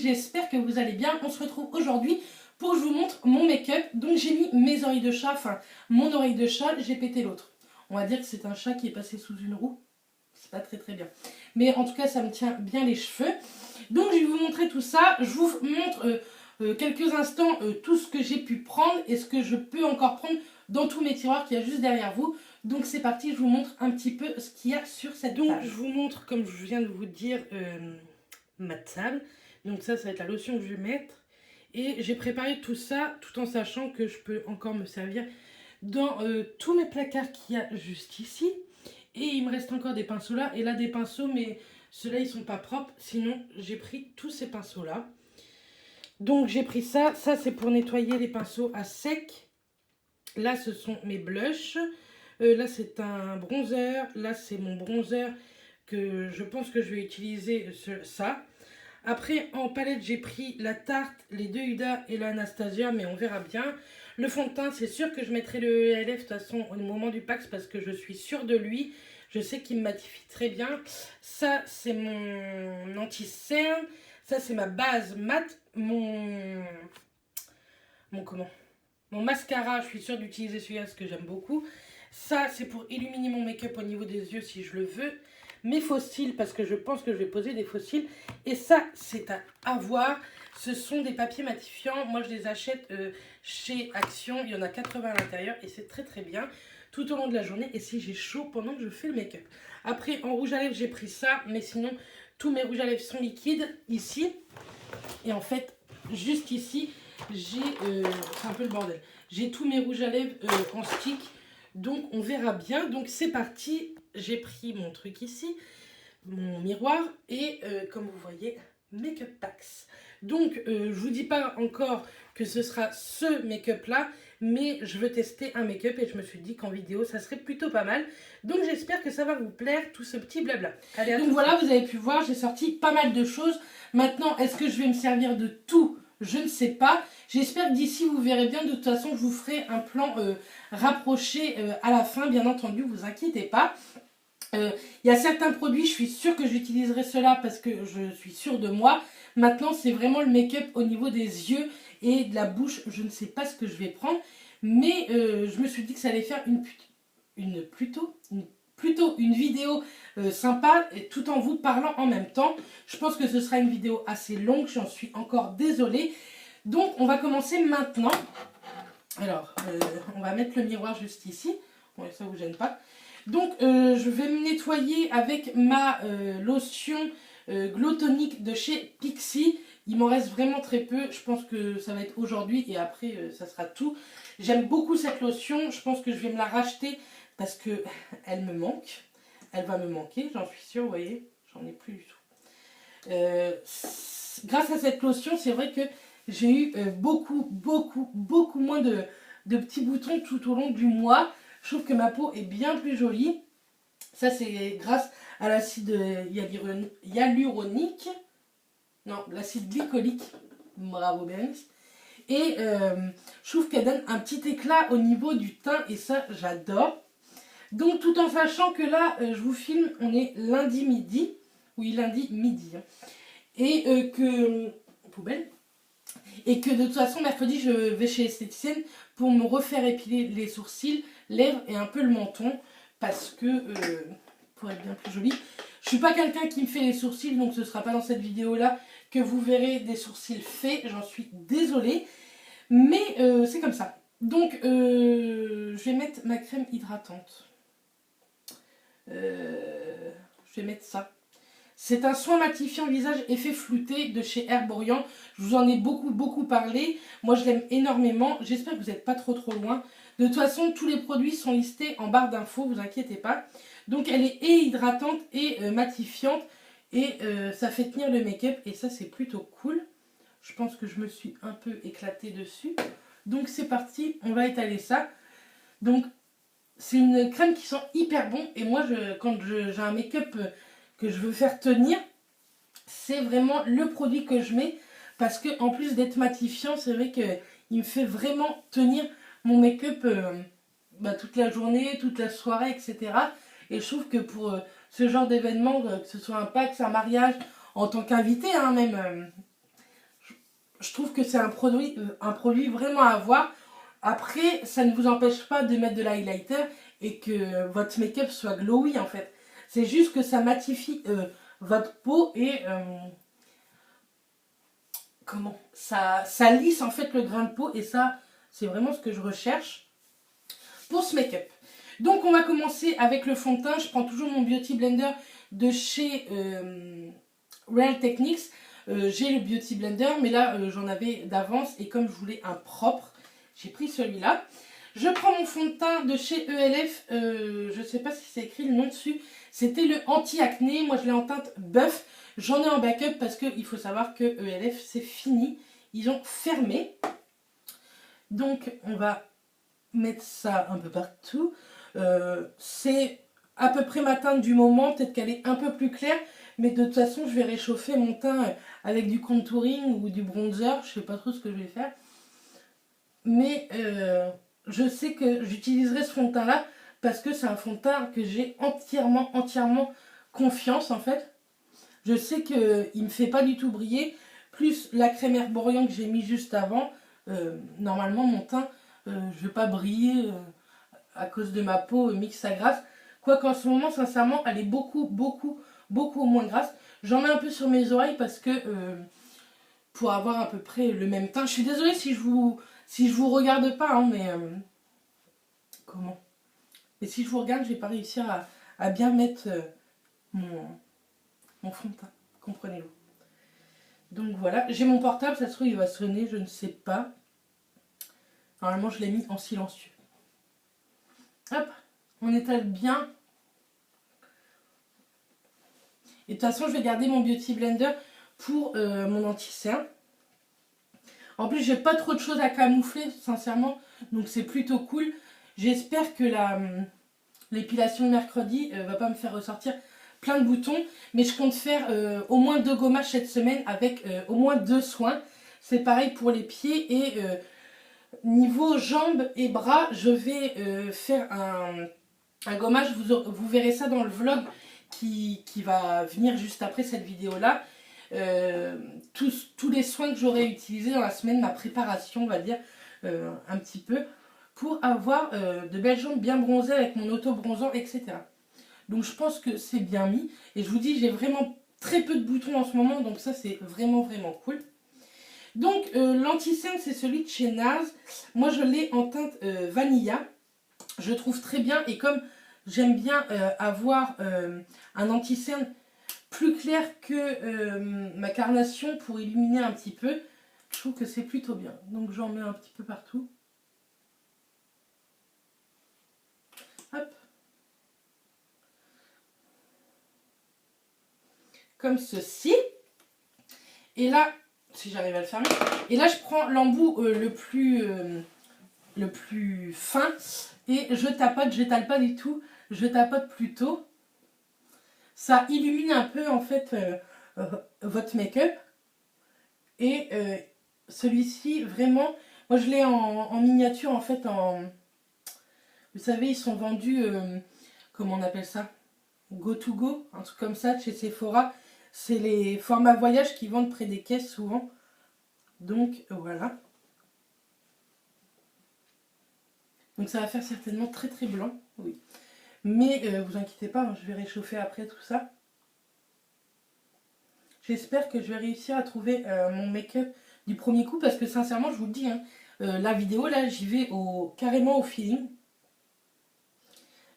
j'espère que vous allez bien. On se retrouve aujourd'hui pour que je vous montre mon make-up. Donc j'ai mis mes oreilles de chat, enfin mon oreille de chat, j'ai pété l'autre. On va dire que c'est un chat qui est passé sous une roue. C'est pas très bien. Mais en tout cas ça me tient bien les cheveux. Donc je vais vous montrer tout ça. Je vous montre quelques instants tout ce que j'ai pu prendre et ce que je peux encore prendre dans tous mes tiroirs qu'il y a juste derrière vous. Donc c'est parti, je vous montre un petit peu ce qu'il y a sur cette table. Donc je vous montre, comme je viens de vous dire, ma table. Donc ça va être la lotion que je vais mettre. Et j'ai préparé tout ça tout en sachant que je peux encore me servir dans tous mes placards qu'il y a juste ici. Et il me reste encore des pinceaux là. Et là des pinceaux, mais ceux-là ils sont pas propres. Sinon j'ai pris tous ces pinceaux là. Donc j'ai pris ça. Ça c'est pour nettoyer les pinceaux à sec. Là ce sont mes blushs. Là c'est un bronzer. Là c'est mon bronzer que je pense que je vais utiliser ça. Après en palette j'ai pris la Tarte, les deux Huda et l'Anastasia, mais on verra bien. Le fond de teint c'est sûr que je mettrai le LF de toute façon au moment du Pax parce que je suis sûre de lui. Je sais qu'il me matifie très bien. Ça c'est mon anti-cerne. Ça c'est ma base mat. Mon mascara, je suis sûre d'utiliser celui-là parce que j'aime beaucoup. Ça, c'est pour illuminer mon make-up au niveau des yeux si je le veux. Mes faux cils, parce que je pense que je vais poser des faux cils. Et ça, c'est à avoir. Ce sont des papiers matifiants. Moi, je les achète chez Action. Il y en a 80 à l'intérieur et c'est très bien tout au long de la journée. Et si j'ai chaud pendant que je fais le make-up. Après, en rouge à lèvres, j'ai pris ça. Mais sinon, tous mes rouges à lèvres sont liquides ici. Et en fait, juste ici, j'ai... c'est un peu le bordel. J'ai tous mes rouges à lèvres en stick. Donc, on verra bien. Donc, c'est parti. J'ai pris mon truc ici, mon miroir. Et comme vous voyez, Make-up Pax. Donc, je vous dis pas encore que ce sera ce make-up là. Mais je veux tester un make-up et je me suis dit qu'en vidéo, ça serait plutôt pas mal. Donc, j'espère que ça va vous plaire, tout ce petit blabla. Allez, donc voilà, vous avez pu voir, j'ai sorti pas mal de choses. Maintenant, est-ce que je vais me servir de tout ? Je ne sais pas. J'espère que d'ici, vous verrez bien. De toute façon, je vous ferai un plan rapproché à la fin. Bien entendu, vous inquiétez pas. Il y a certains produits, je suis sûre que j'utiliserai cela parce que je suis sûre de moi. Maintenant, c'est vraiment le make-up au niveau des yeux et de la bouche. Je ne sais pas ce que je vais prendre. Mais je me suis dit que ça allait faire plutôt une vidéo sympa et tout en vous parlant en même temps. Je pense que ce sera une vidéo assez longue, j'en suis encore désolée. Donc on va commencer maintenant. Alors on va mettre le miroir juste ici, bon, ça vous gêne pas. Donc je vais me nettoyer avec ma lotion Glow Tonic de chez Pixi. Il m'en reste vraiment très peu, je pense que ça va être aujourd'hui et après ça sera tout. J'aime beaucoup cette lotion, je pense que je vais me la racheter parce que elle me manque. Elle va me manquer, j'en suis sûre, vous voyez, j'en ai plus du tout. Grâce à cette lotion, c'est vrai que j'ai eu beaucoup moins de petits boutons tout au long du mois. Je trouve que ma peau est bien plus jolie. Ça, c'est grâce à l'acide hyaluronique. Non, l'acide glycolique. Bravo, Bérénice. Et je trouve qu'elle donne un petit éclat au niveau du teint et ça, j'adore. Donc, tout en sachant que là, je vous filme, on est lundi midi. Oui, lundi midi. Hein. Et que... Poubelle. Et que de toute façon, mercredi, je vais chez l'esthéticienne pour me refaire épiler les sourcils, lèvres et un peu le menton. Parce que... pour être bien plus jolie. Je suis pas quelqu'un qui me fait les sourcils, donc ce sera pas dans cette vidéo-là que vous verrez des sourcils faits. J'en suis désolée. Mais c'est comme ça. Donc, je vais mettre ma crème hydratante. Je vais mettre ça. C'est un soin matifiant visage effet flouté de chez Herborian. Je vous en ai beaucoup parlé. Moi, je l'aime énormément. J'espère que vous n'êtes pas trop loin. De toute façon, tous les produits sont listés en barre d'infos, vous inquiétez pas. Donc, elle est et hydratante et matifiante. Et ça fait tenir le make-up. Et ça, c'est plutôt cool. Je pense que je me suis un peu éclatée dessus. Donc, c'est parti. On va étaler ça. Donc, c'est une crème qui sent hyper bon. Et moi, quand j'ai un make-up que je veux faire tenir, c'est vraiment le produit que je mets. Parce que en plus d'être matifiant, c'est vrai qu'il me fait vraiment tenir mon make-up toute la journée, toute la soirée, etc. Et je trouve que pour ce genre d'événement, que ce soit un Pax, un mariage, en tant qu'invité, hein, même, je trouve que c'est un produit vraiment à avoir. Après, ça ne vous empêche pas de mettre de l'highlighter et que votre make-up soit glowy en fait. C'est juste que ça matifie votre peau et comment ça lisse en fait le grain de peau et ça, c'est vraiment ce que je recherche pour ce make-up. Donc on va commencer avec le fond de teint. Je prends toujours mon Beauty Blender de chez Real Techniques. J'ai le Beauty Blender, mais là j'en avais d'avance et comme je voulais un propre, j'ai pris celui-là. Je prends mon fond de teint de chez ELF, je ne sais pas si c'est écrit le nom dessus, c'était le anti-acné, moi je l'ai en teinte bœuf, j'en ai en backup parce qu'il faut savoir que ELF c'est fini, ils ont fermé. Donc on va mettre ça un peu partout, c'est à peu près ma teinte du moment, peut-être qu'elle est un peu plus claire, mais de toute façon je vais réchauffer mon teint avec du contouring ou du bronzer, je sais pas trop ce que je vais faire. Mais je sais que j'utiliserai ce fond de teint là parce que c'est un fond de teint que j'ai entièrement confiance en fait. Je sais qu'il ne me fait pas du tout briller. Plus la crème Herborian que j'ai mis juste avant, normalement mon teint, je ne vais pas briller à cause de ma peau mixte à grasse. Quoique en ce moment, sincèrement, elle est beaucoup moins grasse. J'en mets un peu sur mes oreilles parce que pour avoir à peu près le même teint. Je suis désolée si je vous regarde pas, hein, mais comment? Et si je vous regarde, je vais pas réussir à bien mettre mon fond de teint. Comprenez-vous? Donc voilà, j'ai mon portable, ça se trouve il va sonner, je ne sais pas. Normalement, je l'ai mis en silencieux. Hop, on étale bien. Et de toute façon, je vais garder mon Beauty Blender pour mon anti-cerne. En plus, j'ai pas trop de choses à camoufler, sincèrement. Donc c'est plutôt cool. J'espère que l'épilation de mercredi va pas me faire ressortir plein de boutons. Mais je compte faire au moins 2 gommages cette semaine avec au moins 2 soins. C'est pareil pour les pieds. Et niveau jambes et bras, je vais faire un gommage. Vous verrez ça dans le vlog qui va venir juste après cette vidéo-là. Tous les soins que j'aurai utilisés dans la semaine, ma préparation on va dire un petit peu pour avoir de belles jambes bien bronzées avec mon auto-bronzant etc. Donc je pense que c'est bien mis et je vous dis j'ai vraiment très peu de boutons en ce moment donc ça c'est vraiment cool. Donc l'anti-cerne c'est celui de chez NARS, moi je l'ai en teinte vanilla, je trouve très bien et comme j'aime bien avoir un anti-cerne plus clair que ma carnation pour illuminer un petit peu. Je trouve que c'est plutôt bien. Donc j'en mets un petit peu partout. Hop. Comme ceci. Et là, si j'arrive à le fermer. Et là, je prends l'embout le plus fin. Et je tapote, j'étale pas du tout. Je tapote plutôt. Ça illumine un peu en fait votre make-up. Et celui-ci, vraiment, moi je l'ai en miniature en fait. Vous savez, ils sont vendus, comment on appelle ça? Go to go, un truc comme ça de chez Sephora. C'est les formats voyage qui vendent près des caisses souvent. Donc voilà. Donc ça va faire certainement très blanc, oui. Mais vous inquiétez pas, je vais réchauffer après tout ça. J'espère que je vais réussir à trouver mon make-up du premier coup parce que sincèrement, je vous le dis, hein, la vidéo là, j'y vais carrément au feeling.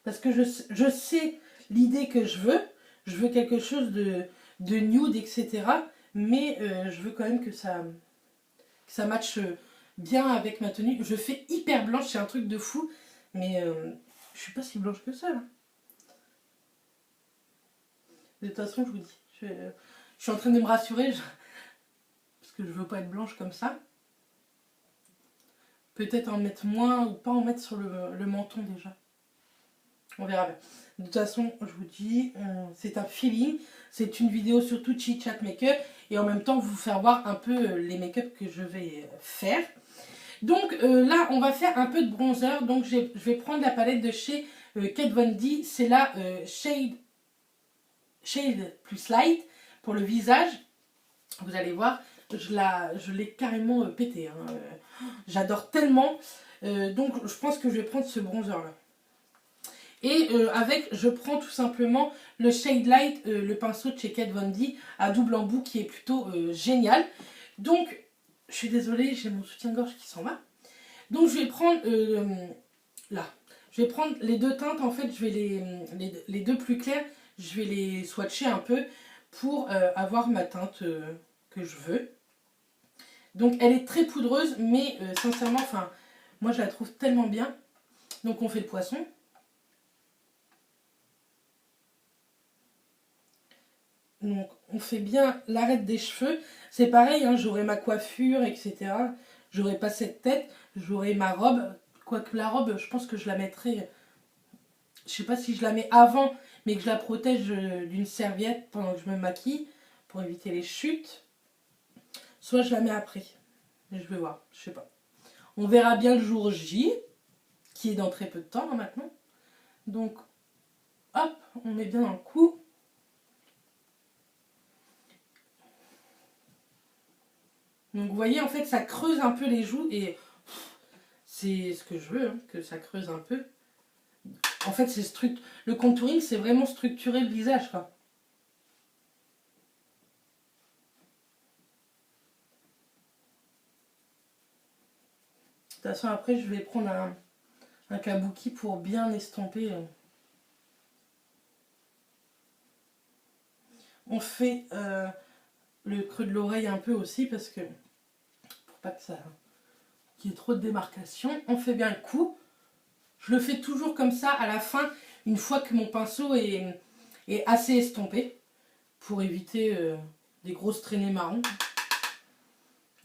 Parce que je sais l'idée que je veux. Je veux quelque chose de nude, etc. Mais je veux quand même que ça matche bien avec ma tenue. Je fais hyper blanche, c'est un truc de fou. Mais je suis pas si blanche que ça là. De toute façon, je vous dis, je suis en train de me rassurer. Parce que je veux pas être blanche comme ça. Peut-être en mettre moins ou pas en mettre sur le menton déjà. On verra bien. De toute façon, je vous dis, c'est un feeling. C'est une vidéo surtout chit chat make-up. Et en même temps, vous faire voir un peu les make-up que je vais faire. Donc là, on va faire un peu de bronzer. Donc je vais prendre la palette de chez Kat Von D. C'est la Shade plus Light pour le visage. Vous allez voir, je l'ai carrément pété. Hein. J'adore tellement. Donc je pense que je vais prendre ce bronzer là. Et avec, je prends tout simplement le Shade Light, le pinceau de chez Kat Von D à double embout qui est plutôt génial. Donc, je suis désolée, j'ai mon soutien-gorge qui s'en va. Donc, je vais prendre là. Je vais prendre les deux teintes, en fait, je vais les deux plus clairs, je vais les swatcher un peu pour avoir ma teinte que je veux. Donc, elle est très poudreuse, mais sincèrement, enfin, moi, je la trouve tellement bien. Donc, on fait le poisson. Donc, on fait bien l'arête des cheveux. C'est pareil, hein, j'aurai ma coiffure, etc. J'aurai pas cette tête. J'aurai ma robe. Quoique la robe, je pense que je la mettrai... Je sais pas si je la mets avant, mais que je la protège d'une serviette pendant que je me maquille pour éviter les chutes. Soit je la mets après. Mais je vais voir, je sais pas. On verra bien le jour J, qui est dans très peu de temps hein, maintenant. Donc, hop, on met bien un coup. Donc vous voyez, en fait, ça creuse un peu les joues et c'est ce que je veux, hein, que ça creuse un peu. En fait, le contouring, c'est vraiment structurer le visage, quoi. De toute façon, après, je vais prendre un kabuki pour bien estomper. On fait le creux de l'oreille un peu aussi, parce que pour pas que ça... qu'il y ait trop de démarcation. On fait bien le coup. Je le fais toujours comme ça à la fin, une fois que mon pinceau est assez estompé, pour éviter des grosses traînées marron.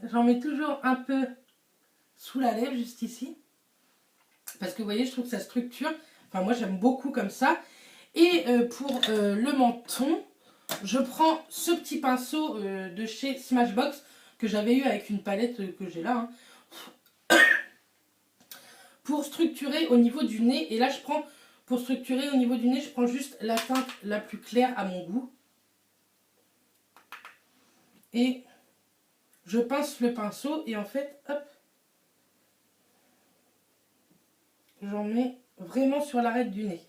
J'en mets toujours un peu sous la lèvre, juste ici. Parce que vous voyez, je trouve que ça structure. Enfin, moi, j'aime beaucoup comme ça. Et pour le menton, je prends ce petit pinceau de chez Smashbox que j'avais eu avec une palette que j'ai là. Hein, pour structurer au niveau du nez. Et là, je prends, pour structurer au niveau du nez, je prends juste la teinte la plus claire à mon goût. Et je pince le pinceau et en fait, hop, j'en mets vraiment sur l'arête du nez.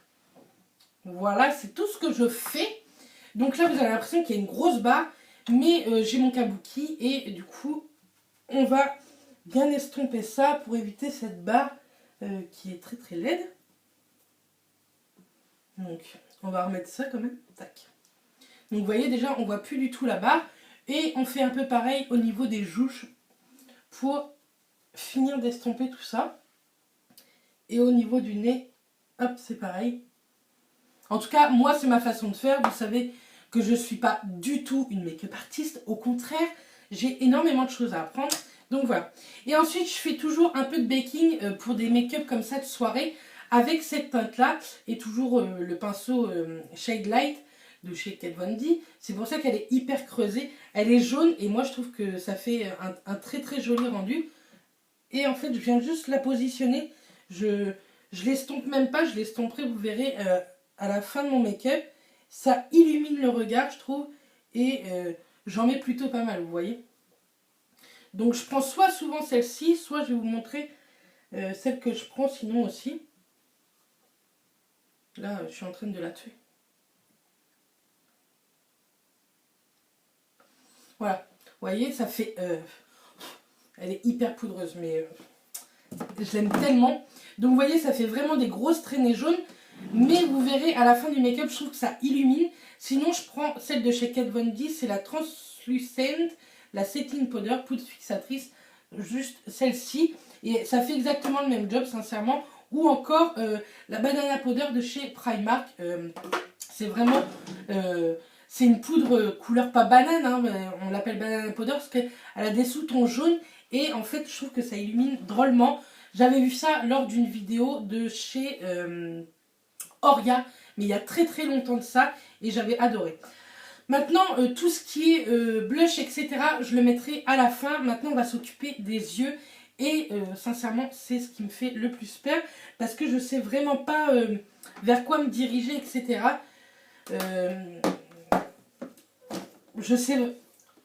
Voilà, c'est tout ce que je fais. Donc là, vous avez l'impression qu'il y a une grosse barre, mais j'ai mon kabuki et du coup, on va bien estomper ça pour éviter cette barre qui est très très laide. Donc, on va remettre ça quand même. Tac. Donc, vous voyez déjà, on voit plus du tout la barre. Et on fait un peu pareil au niveau des joues pour finir d'estomper tout ça. Et au niveau du nez, hop, c'est pareil. En tout cas, moi, c'est ma façon de faire. Vous savez que je ne suis pas du tout une make-up artiste. Au contraire, j'ai énormément de choses à apprendre. Donc voilà. Et ensuite, je fais toujours un peu de baking pour des make-up comme ça de soirée avec cette teinte-là. Et toujours le pinceau Shade Light de chez Kat Von D. C'est pour ça qu'elle est hyper creusée. Elle est jaune et moi, je trouve que ça fait un très très joli rendu. Et en fait, je viens juste la positionner. Je l'estompe même pas, je l'estomperai, vous verrez, à la fin de mon make-up. Ça illumine le regard, je trouve. Et j'en mets plutôt pas mal, vous voyez. Donc je prends soit souvent celle-ci, soit je vais vous montrer celle que je prends sinon aussi. Là, je suis en train de la tuer. Voilà, vous voyez, ça fait... elle est hyper poudreuse, mais je l'aime tellement. Donc vous voyez, ça fait vraiment des grosses traînées jaunes. Mais vous verrez, à la fin du make-up, je trouve que ça illumine. Sinon, je prends celle de chez Kat Von D, c'est la Translucent, la Setting Powder, poudre fixatrice, juste celle-ci. Et ça fait exactement le même job, sincèrement. Ou encore la Banana Powder de chez Primark. C'est vraiment... c'est une poudre couleur pas banane, hein, mais on l'appelle Banana Powder parce qu'elle a des sous-tons jaunes. Et en fait, je trouve que ça illumine drôlement. J'avais vu ça lors d'une vidéo de chez... Oria, mais il y a très très longtemps de ça et j'avais adoré. Maintenant, tout ce qui est blush, etc., je le mettrai à la fin. Maintenant, on va s'occuper des yeux et sincèrement, c'est ce qui me fait le plus peur parce que je sais vraiment pas vers quoi me diriger, etc. Je sais...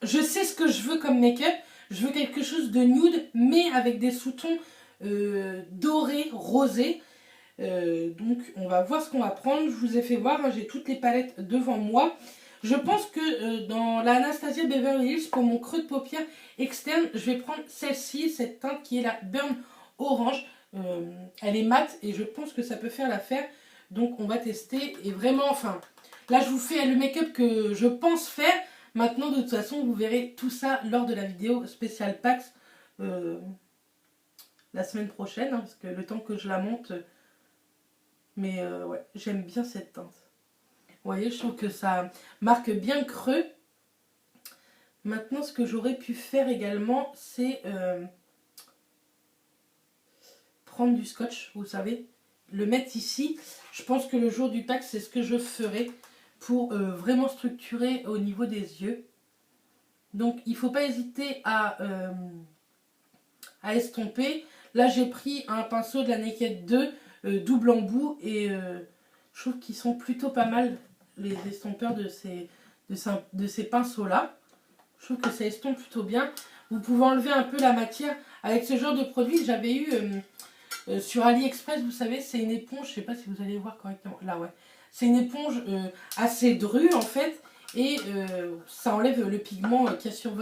je sais ce que je veux comme make-up. Je veux quelque chose de nude, mais avec des sous-tons dorés, rosés. Donc on va voir ce qu'on va prendre. Je vous ai fait voir, hein, j'ai toutes les palettes devant moi. Je pense que dans la Anastasia Beverly Hills, pour mon creux de paupière externe, je vais prendre celle-ci, cette teinte qui est la Burn Orange. Elle est mate et je pense que ça peut faire l'affaire. Donc on va tester et vraiment, enfin, là je vous fais le make-up que je pense faire. Maintenant de toute façon vous verrez tout ça lors de la vidéo spéciale PAX la semaine prochaine. Hein, parce que le temps que je la monte... Mais ouais, j'aime bien cette teinte. Vous voyez, je trouve que ça marque bien creux. Maintenant, ce que j'aurais pu faire également, c'est prendre du scotch, vous savez, le mettre ici. Je pense que le jour du pack, c'est ce que je ferai pour vraiment structurer au niveau des yeux. Donc, il ne faut pas hésiter à estomper. Là, j'ai pris un pinceau de la Naked 2 double embout et je trouve qu'ils sont plutôt pas mal les estompeurs de ces pinceaux là. Je trouve que ça estompe plutôt bien. Vous pouvez enlever un peu la matière avec ce genre de produit. J'avais eu sur AliExpress, vous savez, c'est une éponge, je sais pas si vous allez voir correctement, là ouais, c'est une éponge assez drue en fait et ça enlève le pigment qu'il y a sur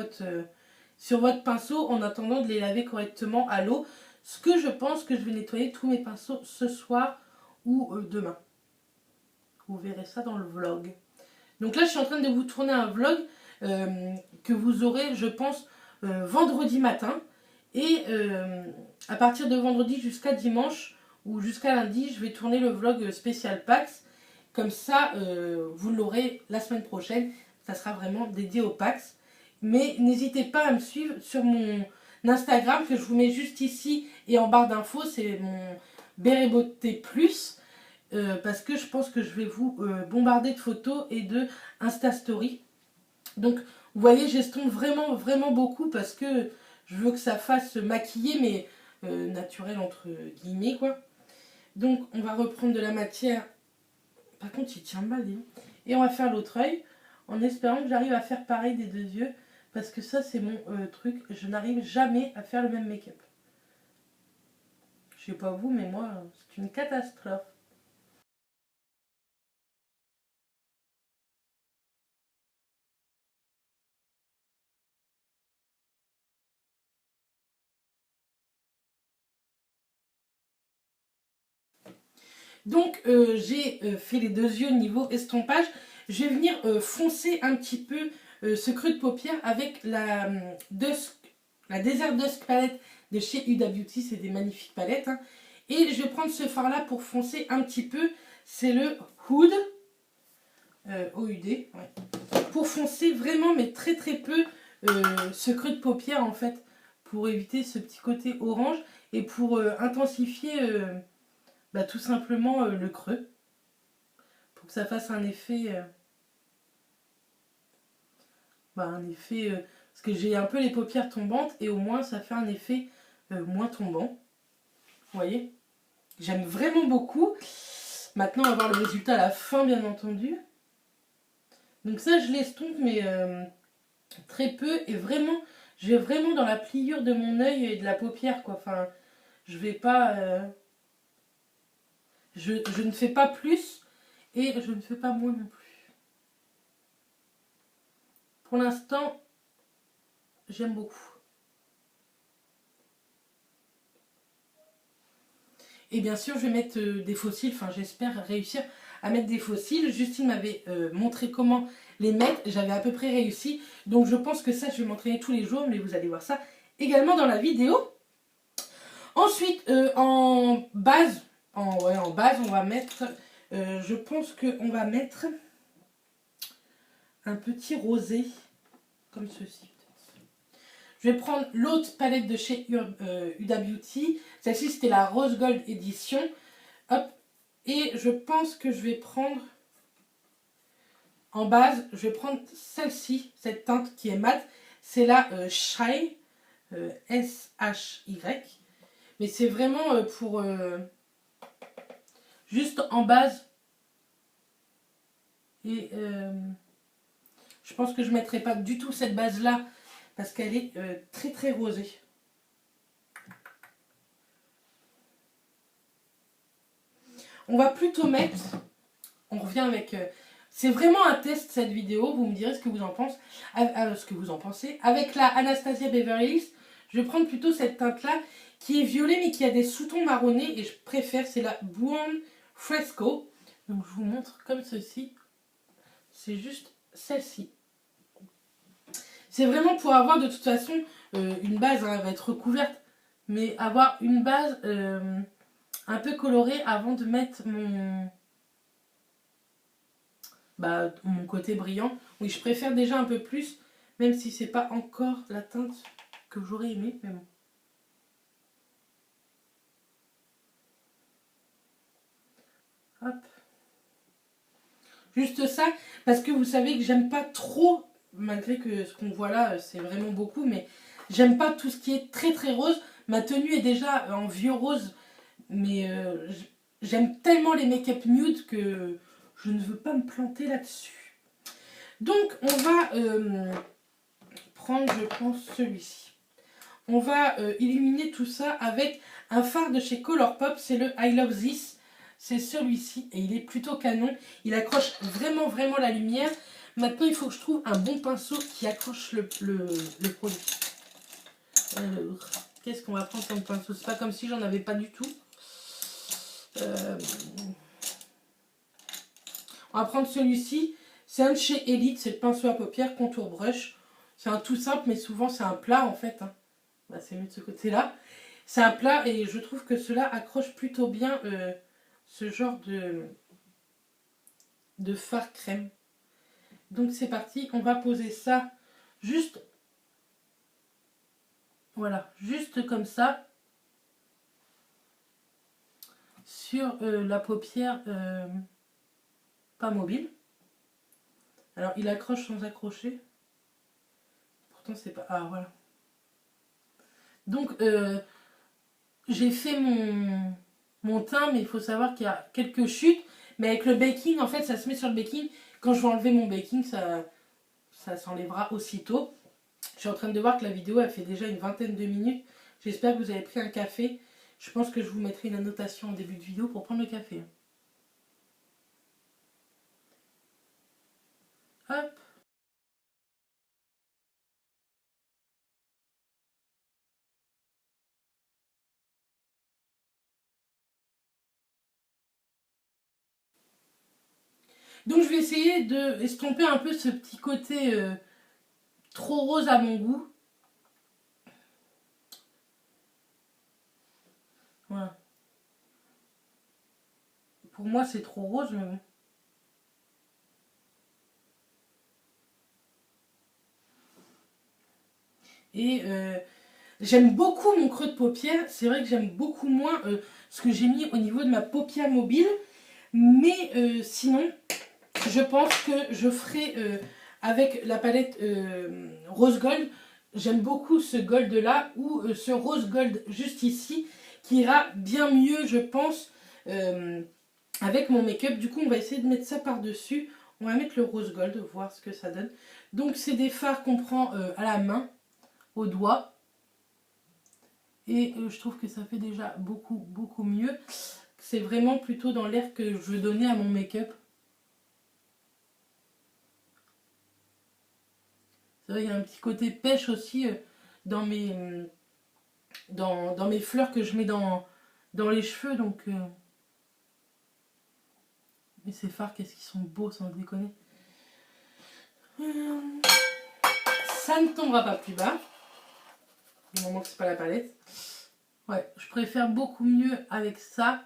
votre pinceau en attendant de les laver correctement à l'eau. Ce que je pense que je vais nettoyer tous mes pinceaux ce soir ou demain. Vous verrez ça dans le vlog. Donc là, je suis en train de vous tourner un vlog que vous aurez, je pense, vendredi matin. Et à partir de vendredi jusqu'à dimanche ou jusqu'à lundi, je vais tourner le vlog spécial PAX. Comme ça, vous l'aurez la semaine prochaine. Ça sera vraiment dédié au PAX. Mais n'hésitez pas à me suivre sur mon Instagram que je vous mets juste ici et en barre d'infos. C'est mon Béret Beauté Plus. Parce que je pense que je vais vous bombarder de photos et de Insta Story. Donc vous voyez, j'estompe vraiment vraiment beaucoup parce que je veux que ça fasse maquiller mais naturel entre guillemets quoi. Donc on va reprendre de la matière. Par contre il tient mal hein. Et on va faire l'autre œil en espérant que j'arrive à faire pareil des deux yeux. Parce que ça c'est mon truc, je n'arrive jamais à faire le même make-up. Je sais pas vous mais moi c'est une catastrophe. Donc j'ai fait les deux yeux niveau estompage. Je vais venir foncer un petit peu ce creux de paupière avec la Desert Dusk palette de chez Huda Beauty. C'est des magnifiques palettes. Hein. Et je vais prendre ce fard là pour foncer un petit peu. C'est le Hood. OUD. Ouais. Pour foncer vraiment mais très très peu ce creux de paupière en fait. Pour éviter ce petit côté orange. Et pour intensifier... tout simplement le creux pour que ça fasse un effet parce que j'ai un peu les paupières tombantes et au moins ça fait un effet moins tombant, vous voyez, j'aime vraiment beaucoup. Maintenant on va voir le résultat à la fin bien entendu. Donc ça je l'estompe mais très peu et vraiment je vais vraiment dans la pliure de mon œil et de la paupière quoi, enfin je vais pas je ne fais pas plus et je ne fais pas moins non plus. Pour l'instant, j'aime beaucoup. Et bien sûr, je vais mettre des faux cils. Enfin, j'espère réussir à mettre des faux cils. Justine m'avait montré comment les mettre. J'avais à peu près réussi. Donc, je pense que ça, je vais m'entraîner tous les jours. Mais vous allez voir ça également dans la vidéo. Ensuite, en base, on va mettre... je pense qu'on va mettre un petit rosé comme ceci. Je vais prendre l'autre palette de chez Huda Beauty. Celle-ci, c'était la Rose Gold Edition. Hop. Et je pense que je vais prendre, en base, je vais prendre celle-ci, cette teinte qui est mate. C'est la Shy, S-H-Y. Mais c'est vraiment pour juste en base. Et Je pense que je ne mettrai pas du tout cette base-là parce qu'elle est très très rosée. On va plutôt mettre, on revient avec, c'est vraiment un test cette vidéo, vous me direz ce que vous en pensez, Avec la Anastasia Beverly Hills, je vais prendre plutôt cette teinte-là qui est violet mais qui a des sous-tons marronnés et je préfère, c'est la Buon Fresco. Donc je vous montre comme ceci, c'est juste celle-ci. C'est vraiment pour avoir de toute façon une base, hein, elle va être recouverte, mais avoir une base un peu colorée avant de mettre mon côté brillant. Oui, je préfère déjà un peu plus, même si c'est pas encore la teinte que j'aurais aimé, mais bon. Hop. Juste ça, parce que vous savez que j'aime pas trop, malgré que ce qu'on voit là, c'est vraiment beaucoup, mais j'aime pas tout ce qui est très très rose. Ma tenue est déjà en vieux rose, mais j'aime tellement les make-up nude que je ne veux pas me planter là-dessus. Donc, on va prendre, je pense, celui-ci. On va illuminer tout ça avec un fard de chez Colourpop, c'est le I Love This. C'est celui-ci et il est plutôt canon. Il accroche vraiment vraiment la lumière. Maintenant, il faut que je trouve un bon pinceau qui accroche le produit. Qu'est-ce qu'on va prendre comme pinceau? C'est pas comme si j'en avais pas du tout. On va prendre celui-ci. C'est un de chez Elite, c'est le pinceau à paupières Contour Brush. C'est un tout simple, mais souvent c'est un plat en fait. Hein. Bah, c'est mieux de ce côté-là. C'est un plat et je trouve que cela accroche plutôt bien ce genre de fard crème. Donc c'est parti, on va poser ça juste, voilà, juste comme ça, sur la paupière pas mobile. Alors il accroche sans accrocher. Pourtant c'est pas... Ah voilà. Donc j'ai fait mon teint, mais il faut savoir qu'il y a quelques chutes. Mais avec le baking, en fait, ça se met sur le baking. Quand je vais enlever mon baking, ça s'enlèvera aussitôt. Je suis en train de voir que la vidéo, elle fait déjà une vingtaine de minutes. J'espère que vous avez pris un café. Je pense que je vous mettrai une annotation en début de vidéo pour prendre le café. Hop. Donc je vais essayer de estomper un peu ce petit côté trop rose à mon goût. Voilà. Pour moi c'est trop rose mais bon. Et j'aime beaucoup mon creux de paupière. C'est vrai que j'aime beaucoup moins ce que j'ai mis au niveau de ma paupière mobile. Mais sinon, je pense que je ferai avec la palette Rose Gold. J'aime beaucoup ce gold là ou ce rose gold juste ici qui ira bien mieux je pense avec mon make-up. Du coup on va essayer de mettre ça par dessus. On va mettre le rose gold, voir ce que ça donne. Donc c'est des fards qu'on prend à la main, au doigt. Et je trouve que ça fait déjà beaucoup mieux. C'est vraiment plutôt dans l'air que je veux donner à mon make-up. C'est vrai, il y a un petit côté pêche aussi dans mes fleurs que je mets dans les cheveux. Donc, mais ces fards, qu'est-ce qu'ils sont beaux sans déconner. Ça ne tombera pas plus bas. Du moment que c'est pas la palette. Ouais, je préfère beaucoup mieux avec ça.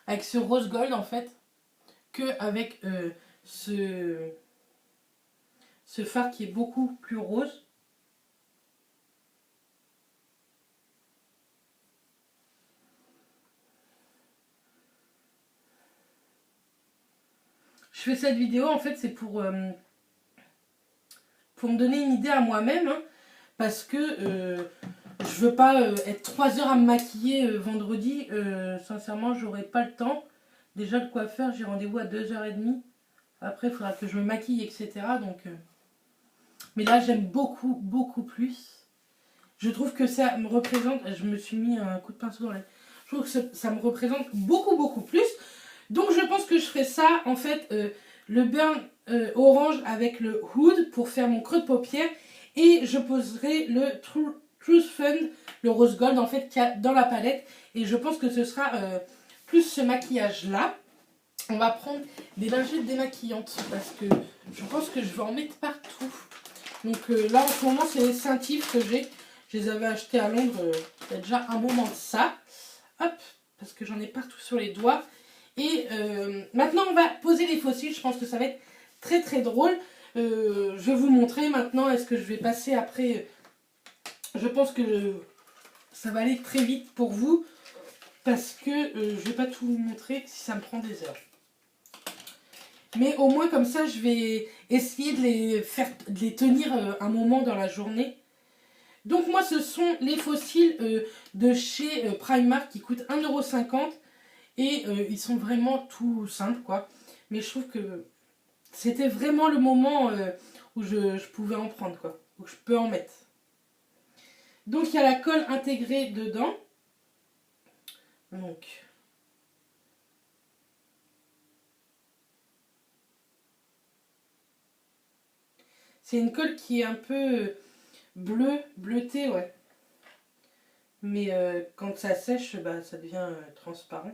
Avec ce rose gold en fait. Que avec ce fard qui est beaucoup plus rose. Je fais cette vidéo en fait c'est pour me donner une idée à moi-même hein, parce que je veux pas être 3 heures à me maquiller vendredi, sincèrement j'aurai pas le temps. Déjà le coiffeur j'ai rendez-vous à 2h30 Après, il faudra que je me maquille, etc. Donc, mais là, j'aime beaucoup, beaucoup plus. Je trouve que ça me représente... Je me suis mis un coup de pinceau dans les... Je trouve que ça me représente beaucoup, beaucoup plus. Donc, je pense que je ferai ça, en fait, le burn orange avec le hood pour faire mon creux de paupière. Et je poserai le Truth Fund, le rose gold, en fait, qu'il y a dans la palette. Et je pense que ce sera plus ce maquillage-là. On va prendre des lingettes démaquillantes parce que je pense que je vais en mettre partout. Donc là, en ce moment, c'est les Saint-Yves que j'ai. Je les avais achetés à Londres il y a déjà un moment de ça. Hop, parce que j'en ai partout sur les doigts. Et maintenant, on va poser les fossiles. Je pense que ça va être très très drôle. Je vais vous montrer maintenant. Est-ce que je vais passer après... Je pense que ça va aller très vite pour vous. Parce que je ne vais pas tout vous montrer si ça me prend des heures. Mais au moins comme ça, je vais essayer de les tenir un moment dans la journée. Donc moi, ce sont les fossiles de chez Primark qui coûtent 1,50 €. Et ils sont vraiment tout simples, quoi. Mais je trouve que c'était vraiment le moment où je pouvais en prendre, quoi. Où je peux en mettre. Donc il y a la colle intégrée dedans. Donc... c'est une colle qui est un peu bleutée, ouais. Mais quand ça sèche, bah, ça devient transparent.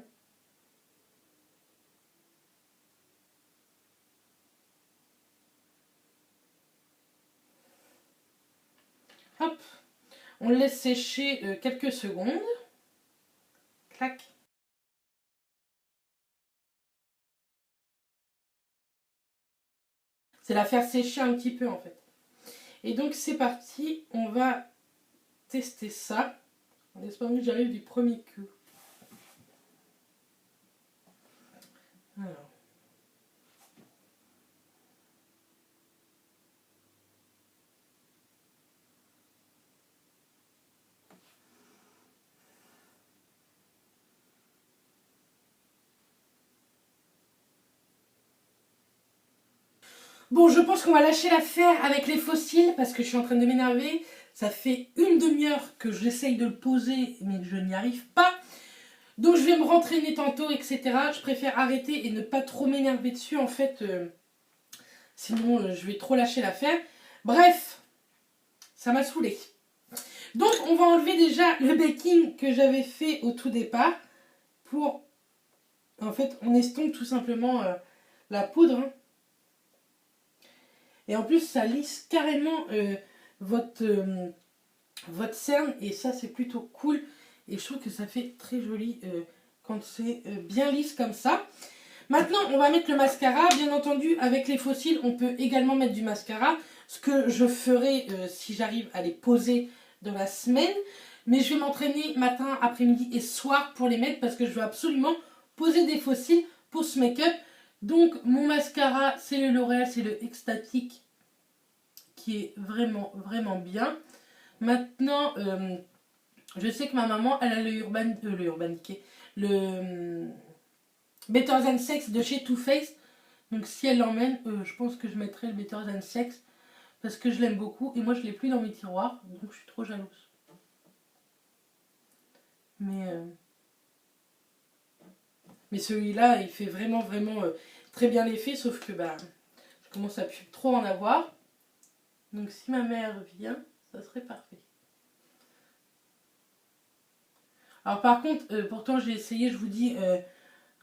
Hop, on le laisse sécher quelques secondes. Clac. C'est la faire sécher un petit peu en fait. Et donc c'est parti, on va tester ça. En espérant que j'arrive du premier coup. Alors. Bon, je pense qu'on va lâcher l'affaire avec les fossiles parce que je suis en train de m'énerver. Ça fait une demi-heure que j'essaye de le poser, mais que je n'y arrive pas. Donc je vais me rentraîner tantôt, etc. Je préfère arrêter et ne pas trop m'énerver dessus, en fait. Sinon, je vais trop lâcher l'affaire. Bref, ça m'a saoulé. Donc, on va enlever déjà le baking que j'avais fait au tout départ. Pour... En fait, on estompe tout simplement la poudre. Hein. Et en plus, ça lisse carrément votre cerne. Et ça, c'est plutôt cool. Et je trouve que ça fait très joli quand c'est bien lisse comme ça. Maintenant, on va mettre le mascara. Bien entendu, avec les fossiles, on peut également mettre du mascara. Ce que je ferai si j'arrive à les poser dans la semaine. Mais je vais m'entraîner matin, après-midi et soir pour les mettre. Parce que je veux absolument poser des fossiles pour ce make-up. Donc, mon mascara, c'est le L'Oréal, c'est le Extatic. Qui est vraiment, vraiment bien. Maintenant, je sais que ma maman, elle a le Urban Decay. Le... Better Than Sex de chez Too Faced. Donc si elle l'emmène, je pense que je mettrai le Better Than Sex. Parce que je l'aime beaucoup. Et moi je ne l'ai plus dans mes tiroirs. Donc je suis trop jalouse. Mais celui-là, il fait vraiment, vraiment très bien l'effet. Sauf que bah, je commence à plus trop en avoir. Donc si ma mère vient, ça serait parfait. Alors par contre, pourtant j'ai essayé, je vous dis...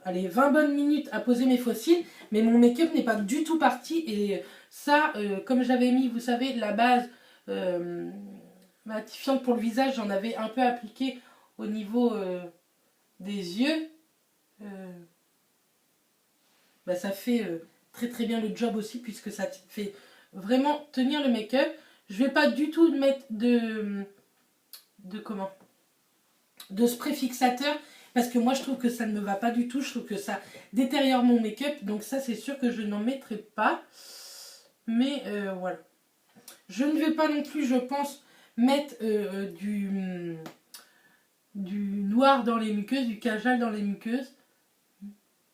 allez, 20 bonnes minutes à poser mes fossiles, mais mon make-up n'est pas du tout parti. Et ça, comme j'avais mis, vous savez, la base matifiante pour le visage, j'en avais un peu appliqué au niveau des yeux. Bah, ça fait très très bien le job aussi, puisque ça fait vraiment tenir le make-up. Je vais pas du tout mettre de spray fixateur. Parce que moi, je trouve que ça ne me va pas du tout. Je trouve que ça détériore mon make-up. Donc ça, c'est sûr que je n'en mettrai pas. Mais voilà. Je ne vais pas non plus, je pense, mettre du noir dans les muqueuses, du kajal dans les muqueuses.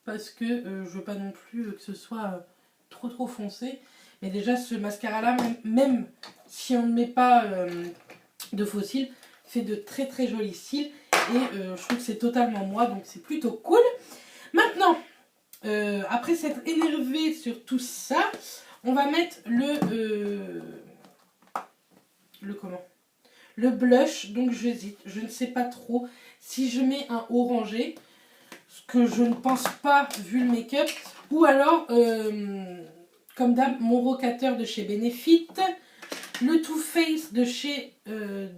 Parce que je ne veux pas non plus que ce soit trop foncé. Mais déjà ce mascara là, même si on ne met pas de faux cils, fait de très jolis cils. Et je trouve que c'est totalement moi, donc c'est plutôt cool. Maintenant, après s'être énervé sur tout ça, on va mettre le blush. Donc j'hésite, je ne sais pas trop si je mets un orangé, ce que je ne pense pas vu le make-up, ou alors comme d'hab mon rocateur de chez Benefit, le Too Faced de chez le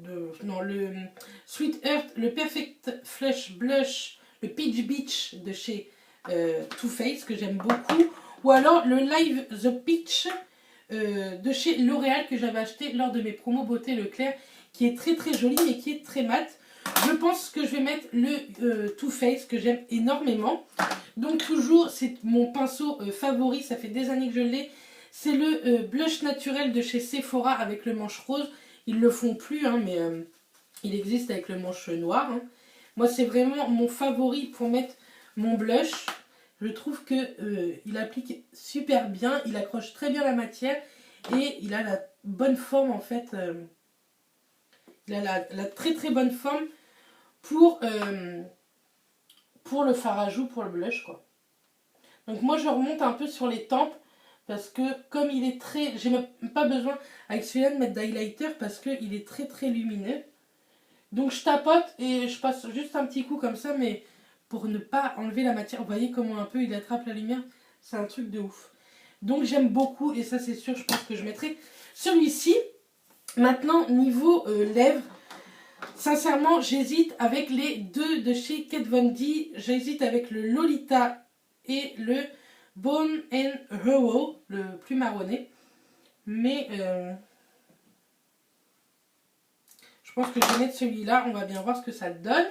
Sweet Earth, le Perfect Flush Blush, le Peach Beach de chez Too Faced que j'aime beaucoup, ou alors le Live the Peach de chez L'Oréal que j'avais acheté lors de mes promos Beauté Leclerc, qui est très joli mais qui est très mat. Je pense que je vais mettre le Too Faced que j'aime énormément. Donc toujours, c'est mon pinceau favori, ça fait des années que je l'ai. C'est le blush naturel de chez Sephora avec le manche rose. Ils le font plus, hein, mais il existe avec le manche noir. Hein. Moi, c'est vraiment mon favori pour mettre mon blush. Je trouve qu'il applique super bien, il accroche très bien la matière et il a la bonne forme en fait. Il a la très bonne forme pour le fard à joues, pour le blush quoi. Donc moi je remonte un peu sur les tempes parce que comme il est très... J'ai même pas besoin avec celui-là de mettre d'highlighter parce qu'il est très lumineux. Donc je tapote et je passe juste un petit coup comme ça, mais pour ne pas enlever la matière. Vous voyez comment un peu il attrape la lumière? C'est un truc de ouf. Donc j'aime beaucoup et ça c'est sûr, je pense que je mettrai celui-ci. Maintenant niveau lèvres, sincèrement j'hésite avec les deux de chez Kat Von D. J'hésite avec le Lolita et le Bone and Hero, le plus marronné. Mais je pense que je vais mettre celui-là. On va bien voir ce que ça donne.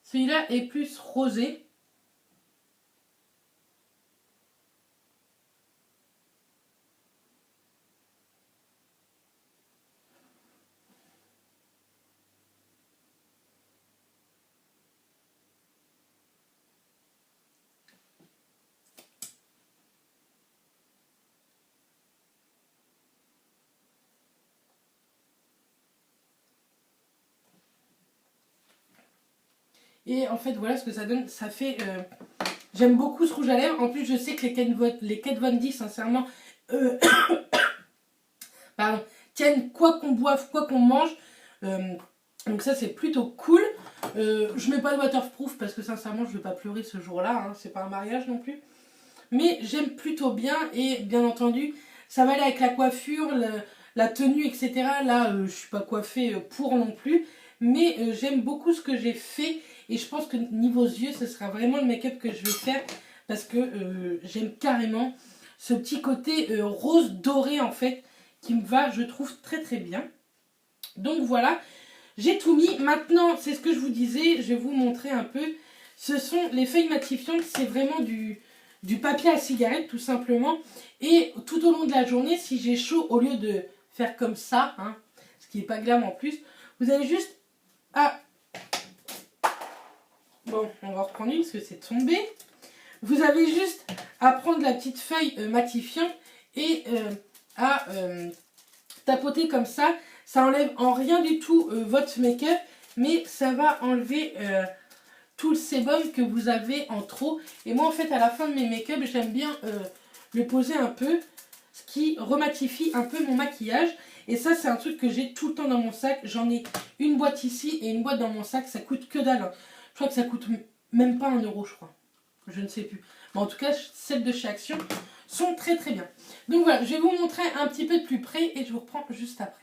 Celui-là est plus rosé. Et en fait, voilà ce que ça donne. Ça fait... j'aime beaucoup ce rouge à lèvres. En plus, je sais que les Kat Von D, sincèrement, pardon, tiennent quoi qu'on boive, quoi qu'on mange. Donc ça, c'est plutôt cool. Je mets pas de waterproof parce que sincèrement, je ne vais pas pleurer ce jour-là. Hein, c'est pas un mariage non plus. Mais j'aime plutôt bien. Et bien entendu, ça va aller avec la coiffure, la tenue, etc. Là, je suis pas coiffée pour non plus. Mais j'aime beaucoup ce que j'ai fait. Et je pense que niveau yeux, ce sera vraiment le make-up que je vais faire. Parce que j'aime carrément ce petit côté rose doré en fait. Qui me va, je trouve, très bien. Donc voilà, j'ai tout mis. Maintenant, c'est ce que je vous disais, je vais vous montrer un peu. Ce sont les feuilles matifiantes, c'est vraiment du papier à cigarette tout simplement. Et tout au long de la journée, si j'ai chaud, au lieu de faire comme ça, hein, ce qui n'est pas glam en plus, vous avez juste à... Bon, on va reprendre une parce que c'est tombé. Vous avez juste à prendre la petite feuille matifiante et à tapoter comme ça. Ça enlève en rien du tout votre make-up, mais ça va enlever tout le sébum que vous avez en trop. Et moi en fait à la fin de mes make-up, j'aime bien le poser un peu, ce qui rematifie un peu mon maquillage. Et ça c'est un truc que j'ai tout le temps dans mon sac. J'en ai une boîte ici et une boîte dans mon sac. Ça coûte que dalle. Hein. Je crois que ça coûte même pas 1 euro je crois. Je ne sais plus. Mais en tout cas celles de chez Action sont très bien. Donc voilà, je vais vous montrer un petit peu de plus près et je vous reprends juste après.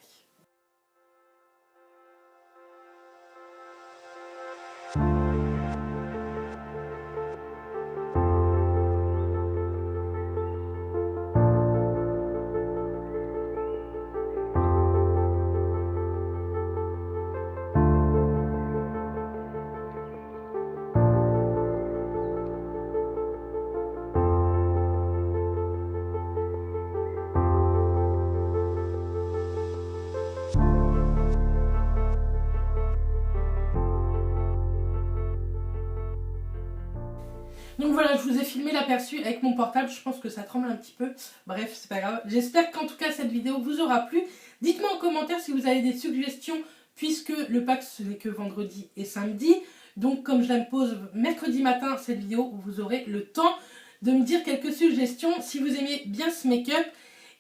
Donc voilà, je vous ai filmé l'aperçu avec mon portable, je pense que ça tremble un petit peu. Bref, c'est pas grave. J'espère qu'en tout cas cette vidéo vous aura plu. Dites-moi en commentaire si vous avez des suggestions, puisque le pack ce n'est que vendredi et samedi. Donc comme je l'impose mercredi matin cette vidéo, vous aurez le temps de me dire quelques suggestions si vous aimez bien ce make-up.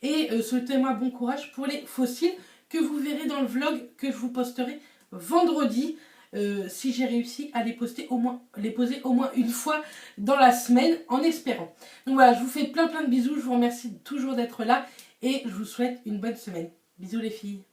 Et souhaitez-moi bon courage pour les fossiles que vous verrez dans le vlog que je vous posterai vendredi. Si j'ai réussi à les poser au moins une fois dans la semaine, en espérant. Donc voilà, je vous fais plein de bisous, je vous remercie toujours d'être là et je vous souhaite une bonne semaine. Bisous les filles.